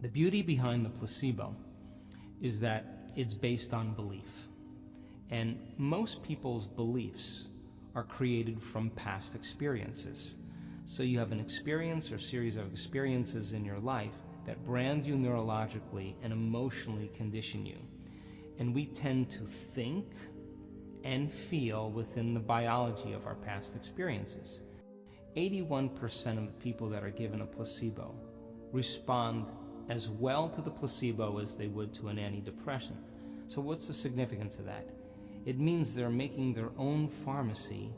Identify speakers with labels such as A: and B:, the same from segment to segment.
A: The beauty behind the placebo is that it's based on belief. And most people's beliefs are created from past experiences. So you have an experience or series of experiences in your life that brand you neurologically and emotionally condition you. And we tend to think and feel within the biology of our past experiences. 81% of the people that are given a placebo respond as well to the placebo as they would to an antidepressant. So what's the significance of that? It means they're making their own pharmacy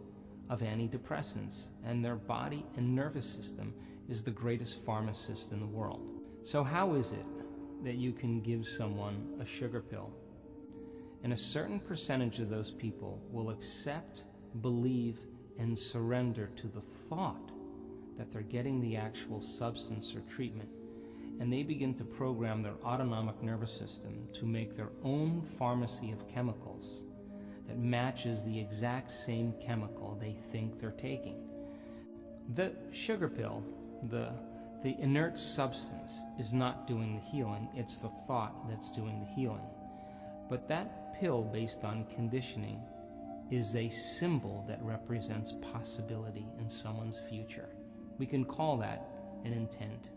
A: of antidepressants, and their body and nervous system is the greatest pharmacist in the world. So how is it that you can give someone a sugar pill? And a certain percentage of those people will accept, believe, and surrender to the thought that they're getting the actual substance or treatment, and they begin to program their autonomic nervous system to make their own pharmacy of chemicals that matches the exact same chemical they think they're taking. The sugar pill, the inert substance, is not doing the healing, it's the thought that's doing the healing. But that pill, based on conditioning, is a symbol that represents possibility in someone's future. We can call that an intent.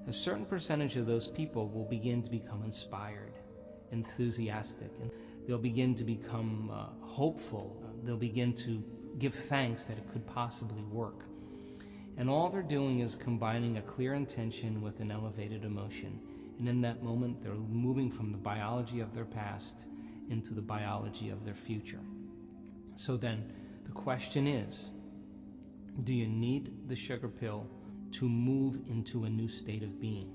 A: A certain percentage of those people will begin to become inspired, enthusiastic, and they'll begin to become hopeful. They'll begin to give thanks that it could possibly work. And all they're doing is combining a clear intention with an elevated emotion. And in that moment, they're moving from the biology of their past into the biology of their future. So then, the question is, do you need the sugar pill to move into a new state of being?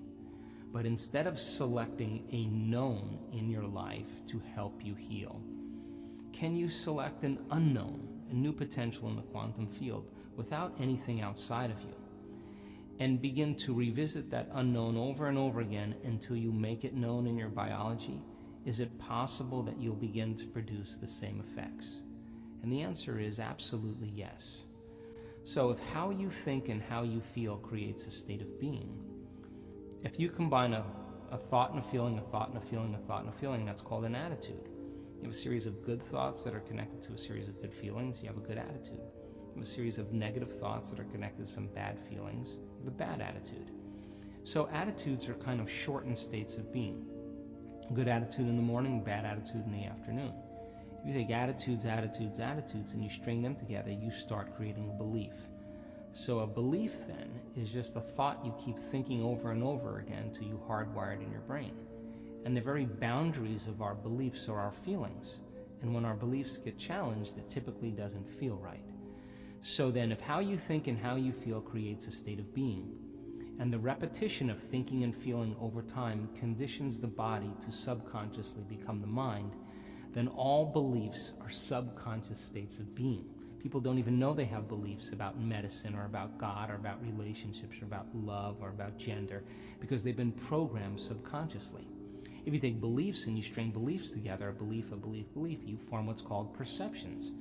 A: But instead of selecting a known in your life to help you heal, can you select an unknown, a new potential in the quantum field without anything outside of you, and begin to revisit that unknown over and over again until you make it known in your biology? Is it possible that you'll begin to produce the same effects? And the answer is absolutely yes. So if how you think and how you feel creates a state of being, if you combine a thought and a feeling, a thought and a feeling, a thought and a feeling, that's called an attitude. You have a series of good thoughts that are connected to a series of good feelings, you have a good attitude. You have a series of negative thoughts that are connected to some bad feelings, you have a bad attitude. So attitudes are kind of shortened states of being. Good attitude in the morning, bad attitude in the afternoon. If you take attitudes, attitudes, attitudes, and you string them together, you start creating a belief. So a belief then is just a thought you keep thinking over and over again until you hardwired in your brain. And the very boundaries of our beliefs are our feelings. And when our beliefs get challenged, it typically doesn't feel right. So then if how you think and how you feel creates a state of being, and the repetition of thinking and feeling over time conditions the body to subconsciously become the mind, then all beliefs are subconscious states of being. People don't even know they have beliefs about medicine or about God or about relationships or about love or about gender because they've been programmed subconsciously. If you take beliefs and you string beliefs together, a belief, you form what's called perceptions.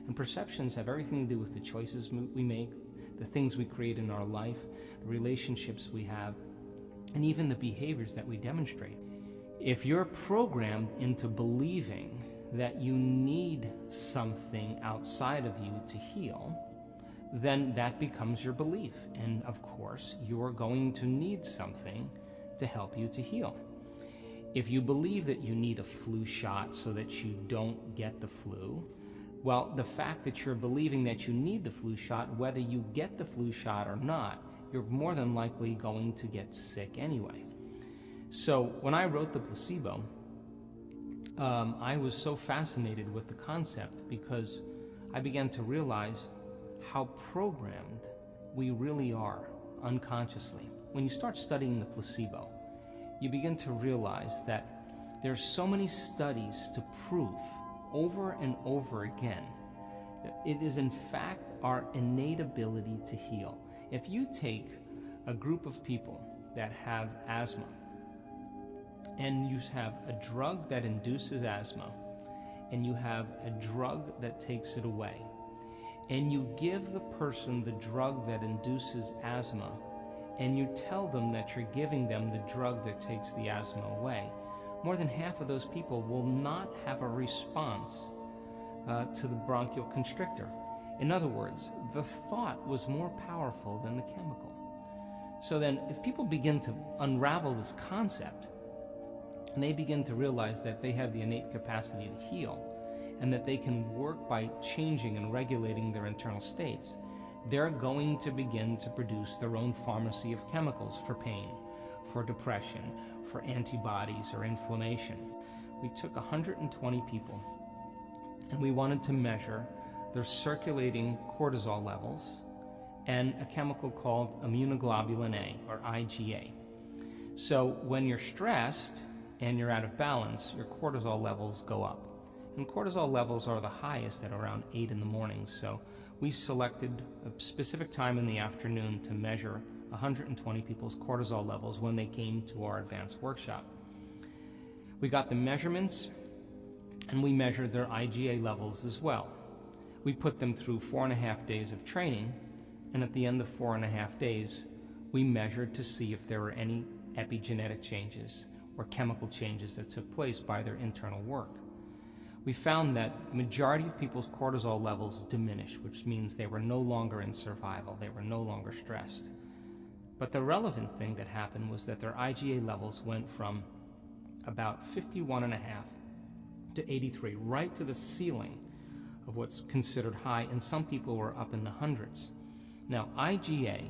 A: And perceptions have everything to do with the choices we make, the things we create in our life, the relationships we have, and even the behaviors that we demonstrate. If you're programmed into believing that you need something outside of you to heal, then that becomes your belief. And of course, you're going to need something to help you to heal. If you believe that you need a flu shot so that you don't get the flu, well, the fact that you're believing that you need the flu shot, whether you get the flu shot or not, you're more than likely going to get sick anyway. So when I wrote The Placebo, I was so fascinated with the concept because I began to realize how programmed we really are unconsciously. When you start studying the placebo, you begin to realize that there's so many studies to prove over and over again that it is in fact our innate ability to heal. If you take a group of people that have asthma and you have a drug that induces asthma and you have a drug that takes it away, and you give the person the drug that induces asthma and you tell them that you're giving them the drug that takes the asthma away, more than half of those people will not have a response to the bronchial constrictor. In other words, the thought was more powerful than the chemical. So then, if people begin to unravel this concept, and they begin to realize that they have the innate capacity to heal, and that they can work by changing and regulating their internal states, they're going to begin to produce their own pharmacy of chemicals for pain, for depression, for antibodies or inflammation. We took 120 people, and we wanted to measure their circulating cortisol levels and a chemical called immunoglobulin A, or IgA. So when you're stressed and you're out of balance, your cortisol levels go up. And cortisol levels are the highest at around 8 in the morning. So we selected a specific time in the afternoon to measure 120 people's cortisol levels when they came to our advanced workshop. We got the measurements, and we measured their IgA levels as well. We put them through 4.5 days of training, and at the end of 4.5 days, we measured to see if there were any epigenetic changes or chemical changes that took place by their internal work. We found that the majority of people's cortisol levels diminished, which means they were no longer in survival, they were no longer stressed. But the relevant thing that happened was that their IgA levels went from about 51.5 to 83, right to the ceiling of what's considered high, and some people were up in the hundreds. Now, IgA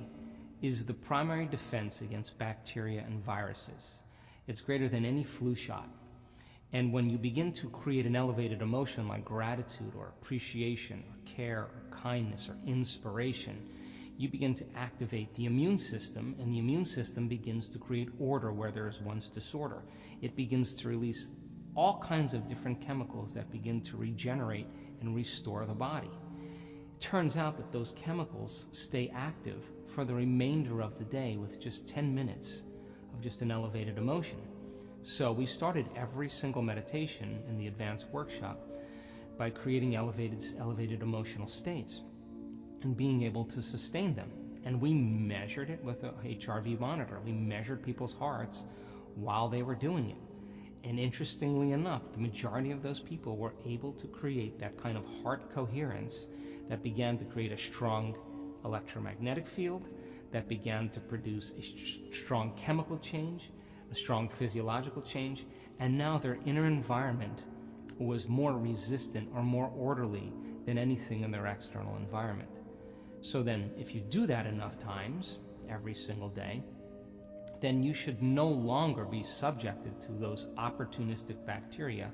A: is the primary defense against bacteria and viruses. It's greater than any flu shot. And when you begin to create an elevated emotion like gratitude or appreciation or care or kindness or inspiration, you begin to activate the immune system, and the immune system begins to create order where there is once disorder. It begins to release all kinds of different chemicals that begin to regenerate and restore the body. It turns out that those chemicals stay active for the remainder of the day with just 10 minutes of just an elevated emotion. So we started every single meditation in the advanced workshop by creating elevated emotional states and being able to sustain them. And we measured it with a HRV monitor. We measured people's hearts while they were doing it. And interestingly enough, the majority of those people were able to create that kind of heart coherence that began to create a strong electromagnetic field, that began to produce a strong chemical change, a strong physiological change, and now their inner environment was more resistant or more orderly than anything in their external environment. So then, if you do that enough times, every single day, then you should no longer be subjected to those opportunistic bacteria,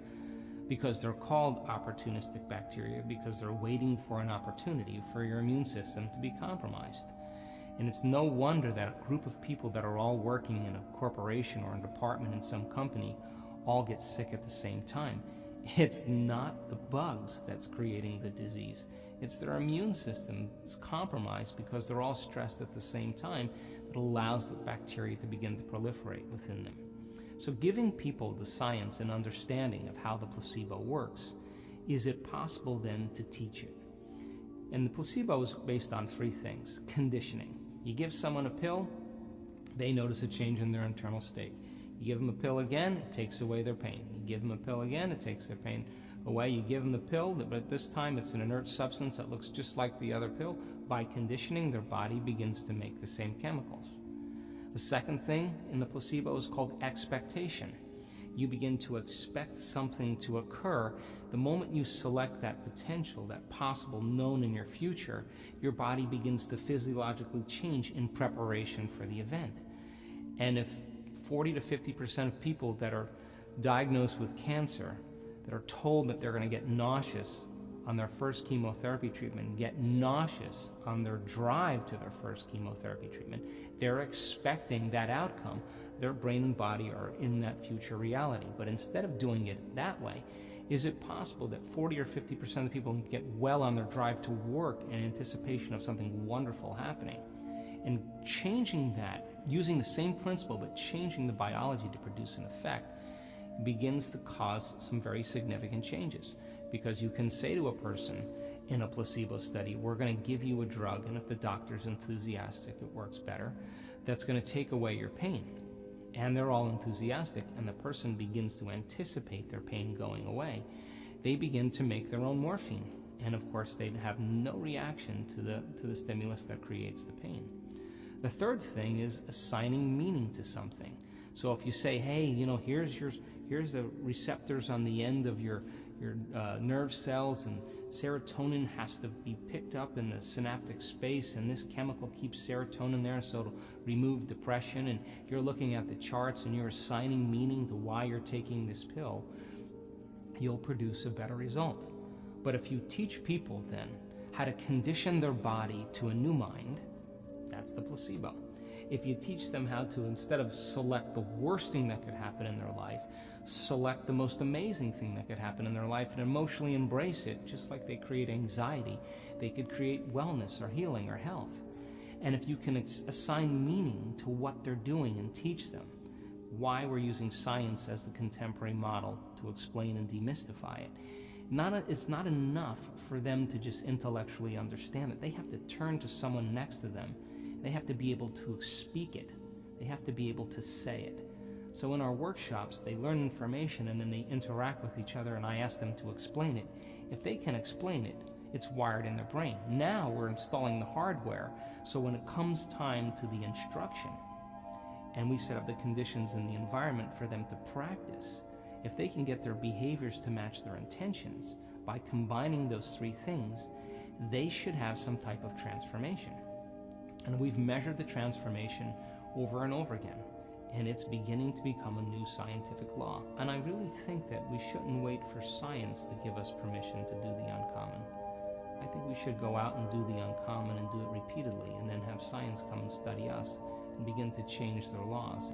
A: because they're called opportunistic bacteria because they're waiting for an opportunity for your immune system to be compromised. And it's no wonder that a group of people that are all working in a corporation or a department in some company all get sick at the same time. It's not the bugs that's creating the disease. It's their immune system is compromised because they're all stressed at the same time. That allows the bacteria to begin to proliferate within them. So giving people the science and understanding of how the placebo works, is it possible then to teach it? And the placebo is based on 3 things. Conditioning. You give someone a pill, they notice a change in their internal state. You give them a pill again, it takes away their pain. You give them a pill again, it takes their pain away. You give them the pill, but this time it's an inert substance that looks just like the other pill. By conditioning, their body begins to make the same chemicals. The second thing in the placebo is called expectation. You begin to expect something to occur. The moment you select that potential, that possible known in your future, your body begins to physiologically change in preparation for the event. And if 40 to 50% of people that are diagnosed with cancer, that are told that they're going to get nauseous on their first chemotherapy treatment, get nauseous on their drive to their first chemotherapy treatment, they're expecting that outcome. Their brain and body are in that future reality. But instead of doing it that way, is it possible that 40 or 50% of the people can get well on their drive to work in anticipation of something wonderful happening? And changing that, using the same principle but changing the biology to produce an effect, begins to cause some very significant changes. Because you can say to a person in a placebo study, we're going to give you a drug, and if the doctor's enthusiastic, it works better, that's going to take away your pain. And they're all enthusiastic, and the person begins to anticipate their pain going away. They begin to make their own morphine, and of course they have no reaction to the stimulus that creates the pain. The third thing is assigning meaning to something. So if you say, hey, here's the receptors on the end of your nerve cells, and serotonin has to be picked up in the synaptic space, and this chemical keeps serotonin there so it'll remove depression, and you're looking at the charts and you're assigning meaning to why you're taking this pill, you'll produce a better result. But if you teach people then how to condition their body to a new mind, that's the placebo. If you teach them how to, instead of select the worst thing that could happen in their life, select the most amazing thing that could happen in their life and emotionally embrace it, just like they create anxiety, they could create wellness or healing or health. And if you can assign meaning to what they're doing and teach them why we're using science as the contemporary model to explain and demystify it, it's not enough for them to just intellectually understand it. They have to turn to someone next to them. They have to be able to speak it. They have to be able to say it. So in our workshops, they learn information and then they interact with each other, and I ask them to explain it. If they can explain it, it's wired in their brain. Now we're installing the hardware, so when it comes time to the instruction, and we set up the conditions in the environment for them to practice, if they can get their behaviors to match their intentions by combining those three things, they should have some type of transformation. And we've measured the transformation over and over again, and it's beginning to become a new scientific law. And I really think that we shouldn't wait for science to give us permission to do the uncommon. I think we should go out and do the uncommon and do it repeatedly, and then have science come and study us and begin to change their laws.